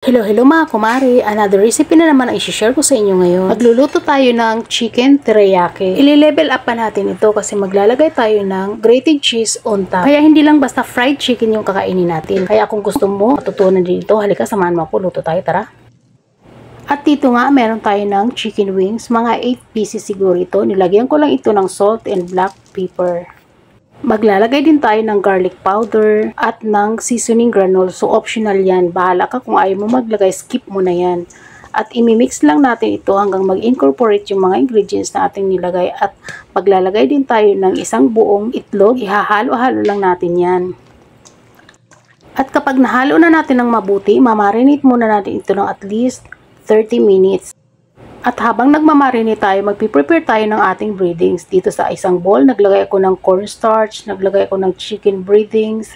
Hello mga kumari, another recipe na naman ang isi-share ko sa inyo ngayon. Magluluto tayo ng chicken teriyaki. Ili-level up pa natin ito kasi maglalagay tayo ng grated cheese on top. Kaya hindi lang basta fried chicken yung kakainin natin. Kaya kung gusto mo matutunan din ito, halika samahan mo ako, luto tayo, tara. At dito nga, meron tayo ng chicken wings, mga 8 pieces siguro ito. Nilagyan ko lang ito ng salt and black pepper. Maglalagay din tayo ng garlic powder at ng seasoning granules. So optional yan. Bahala ka kung ayaw mo maglagay, skip mo na yan. At imimix lang natin ito hanggang mag-incorporate yung mga ingredients na ating nilagay. At maglalagay din tayo ng isang buong itlog. Ihahalo-halo lang natin yan. At kapag nahalo na natin ng mabuti, mamarinate muna natin ito ng at least 30 minutes. At habang nagmamarinate tayo, magpiprepare tayo ng ating breadings. Dito sa isang bowl, naglagay ako ng cornstarch, naglagay ako ng chicken breadings,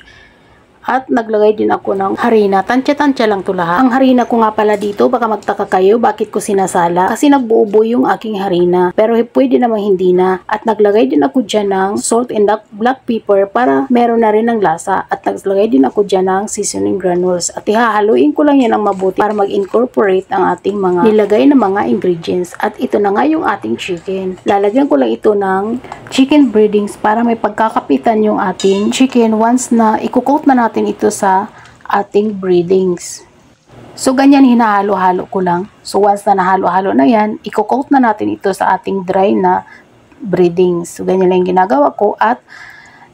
at naglagay din ako ng harina. Tansya-tansya lang ito lahat. Ang harina ko nga pala dito, baka magtaka kayo bakit ko sinasala. Kasi nagbuubo yung aking harina. Pero pwede namang hindi na. At naglagay din ako dyan ng salt and black pepper para meron na rin ng lasa. At naglagay din ako dyan ng seasoning granules. At ihahaluin ko lang yan ng mabuti para mag-incorporate ang ating mga nilagay na mga ingredients. At ito na nga yung ating chicken. Lalagyan ko lang ito ng chicken breadings para may pagkakapitan yung ating chicken once na i-coat na natin ito sa ating breadings. So ganyan hinahalo-halo ko lang. So once na nahalo-halo na yan, i-coat na natin ito sa ating dry na breadings. So ganyan lang ginagawa ko at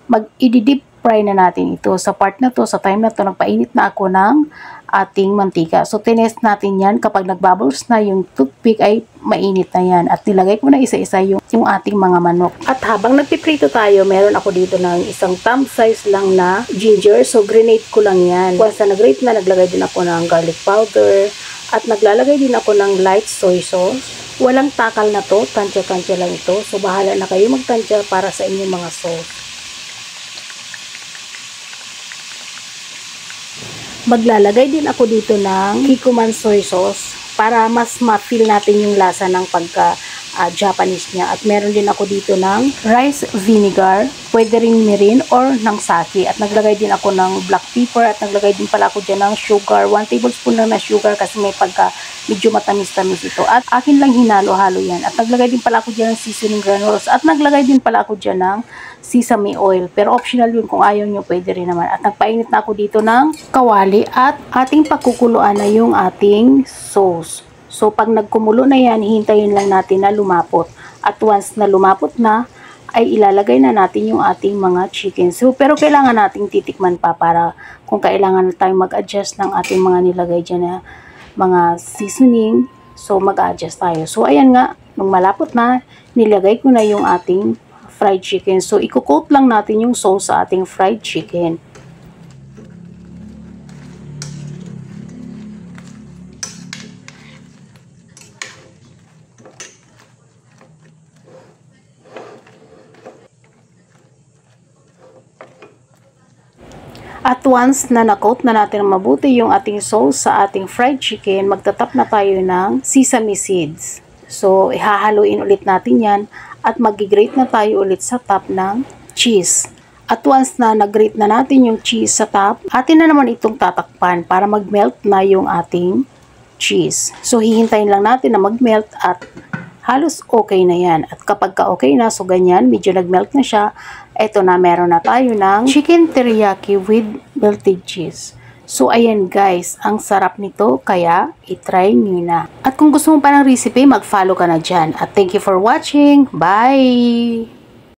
mag-i-deep fry na natin ito. Sa part na to, sa time na to, nagpainit na ako ng ating mantika. So tinest natin yan. Kapag nagbubbles na yung toothpick ay mainit na yan. At nilagay ko na isa-isa yung ating mga manok. At habang nagpiprito tayo, meron ako dito ng isang thumb size lang na ginger. So grenade ko lang yan. Once na nag-grate na, naglagay din ako ng garlic powder. At naglalagay din ako ng light soy sauce. Walang takal na to. Tansya-tansya lang ito. So bahala na kayo magtansya para sa inyong mga sauce. Maglalagay din ako dito ng Kikkoman soy sauce para mas ma-feel natin yung lasa ng pagka Japanese niya. At meron din ako dito ng rice vinegar, pwede rin mirin or ng sake. At naglagay din ako ng black pepper at naglagay din pala ako dyan ng sugar. 1 tablespoon lang na sugar kasi may pagka medyo matamis-tamis ito. At akin lang hinalo-halo yan. At naglagay din pala ako dyan ng seasoning granules. At naglagay din pala ako dyan ng sesame oil. Pero optional yun, kung ayaw nyo pwede rin naman. At nagpainit na ako dito ng kawali at ating pakukuluan na yung ating sauce. So pag nagkumulo na yan, hintayin lang natin na lumapot. At once na lumapot na, ay ilalagay na natin yung ating mga chicken. So pero kailangan nating titikman pa para kung kailangan na tayong mag-adjust ng ating mga nilagay dyan na mga seasoning. So mag-adjust tayo. So ayan nga, nung malapot na, nilagay ko na yung ating fried chicken. So i-coat lang natin yung sauce sa ating fried chicken. At once na na-coat na natin mabuti yung ating sauce sa ating fried chicken, magtatap na tayo ng sesame seeds. So ihahaluin ulit natin yan at mag-grate na tayo ulit sa top ng cheese. At once na nag-grate na natin yung cheese sa top, atin na naman itong tatakpan para mag-melt na yung ating cheese. So hihintayin lang natin na mag-melt at halos okay na yan. At kapag ka-okay na, so ganyan, medyo nag-melt na siya, eto na, meron na tayo ng chicken teriyaki with melted cheese. So ayan guys, ang sarap nito, kaya itry nyo na. At kung gusto mo pa ng recipe, mag-follow ka na dyan. At thank you for watching. Bye!